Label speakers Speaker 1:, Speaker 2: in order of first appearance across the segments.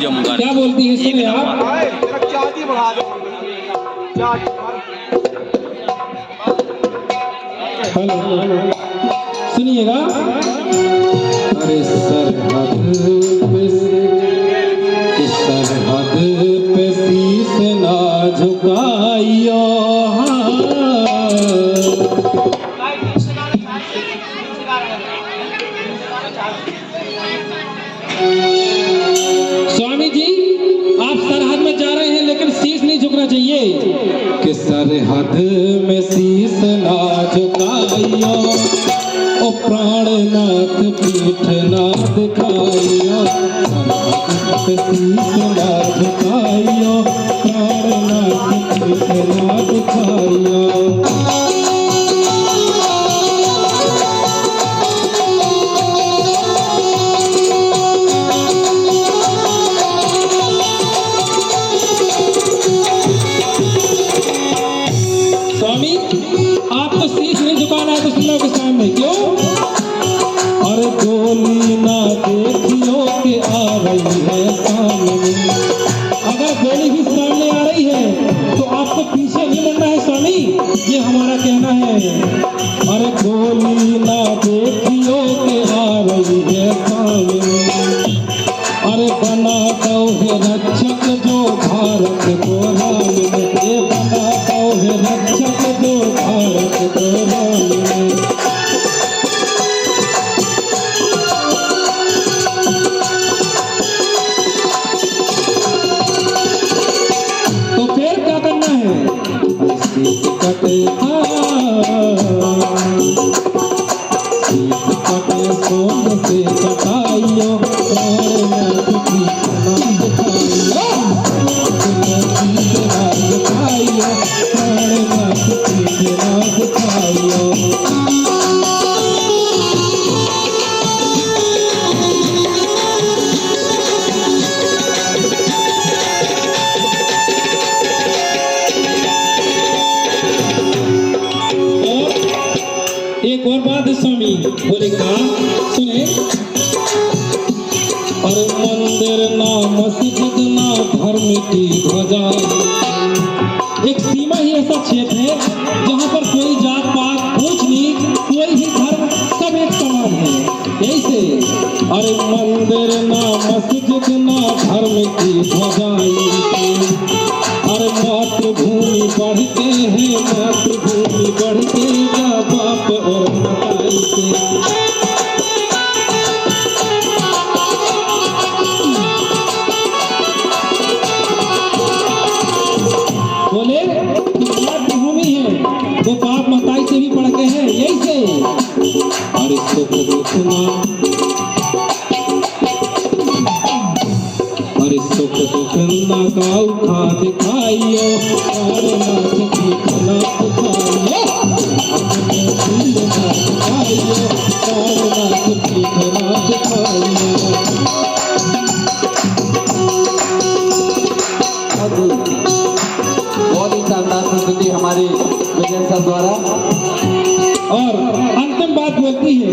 Speaker 1: जमूंगा।
Speaker 2: क्या बोलती है सुनिए आप। हेलो सुनिएगा। अरे सरहद पे शीश ना झुकाइयो। स्वामी जी आप सरहद में जा रहे हैं लेकिन शीश नहीं झुकना चाहिए। कि सरहद में शीश ना झुकाइयो, ओ प्राणनाथ पीठ ना दिखाइयो। सरहद पे शीश ना झुकाइयो, प्राणनाथ पीठ ना दिखाइयो। स्वामी आप तो शीश नहीं झुकाना है दुश्मनों के सामने, क्यों? अरे गोली ना देखियो कि आ रही है सामने। अगर गोली भी सामने आ रही है तो आपको पीछे नहीं मुड़ना है स्वामी, ये हमारा कहना है। अरे गोली ना देखियो कि आ रही है सामने। अरे बना दो है रक्षक जो भारत को राम ने, बना दो है रक्षक जो भारत को राम ने। तो फिर क्या करना है? सोम से कटाइयो, एक और बात है स्वामी बोले कहा सुने। अरे मंदिर ना मस्जिद ना धर्म की ध्वजा। एक सीमा ही ऐसा क्षेत्र है जहाँ पर कोई जात पात ऊंच नीच कोई भी धर्म सब एक समान है। यही से अरे मंदिर ना मस्जिद ना धर्म की ध्वजा। अरे मातृभूमि बढ़ते हैं, मातृभूमि बढ़ते जा बाप और मताई से। बोले मातृभूमि है वो बाप मताई से भी बढ़ के है। यही से अरे सुख दुखना, अरे सुख दुखना का उठा दिखाइयो, प्राणनाथ पीठ ना दिखाइयो। प्राणनाथ पीठ ना दिखाइयो।
Speaker 3: बहुत ही शानदार प्रस्तुति हमारे विजय सर द्वारा।
Speaker 2: और अंतिम बात बोलती है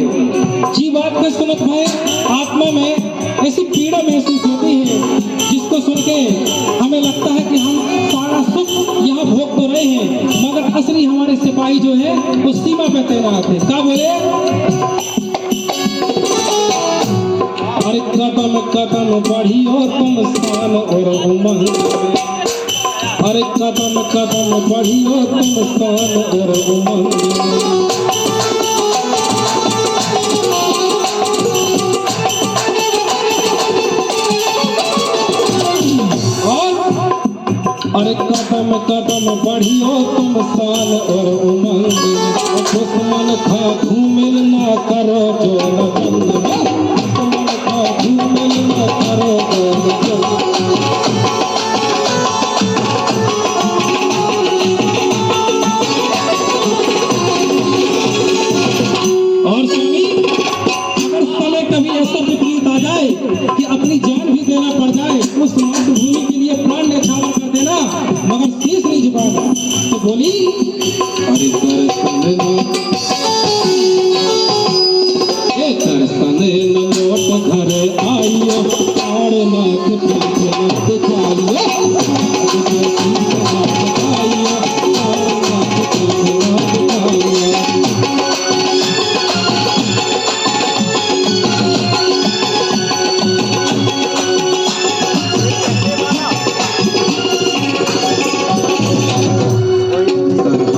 Speaker 2: जीवात्मा के सुनत भाई आत्मा में ऐसी पीड़ा महसूस होती है जिसको सुन के हमें लगता है कि हम सारा सुख यहाँ भोग तो रहे हैं, मगर असली हमारे सिपाही जो है वो सीमा पे तैनात है। क्या बोले? अरे कदम कदम बढ़ियो तुम शान और उमंग में। अरे कदम कदम बढ़ियो तुम शान और उमंग में। अरे कदम कदम बढ़ियो तुम शान और उमंग। दुश्मन खा घूमिल ना करो जो न दुश्मन खा घूमिल ना करो जो न। और स्वामी अगर समय कभी ऐसा विपरीत आ जाए कि अपनी जान भी देना पड़ जाए उस मातृभूमि के लिए प्राण न्यौछावर कर देना मगर शीश नहीं झुकाना, तो बोली अरे दर्शन न लौट घर आइयो, प्राणनाथ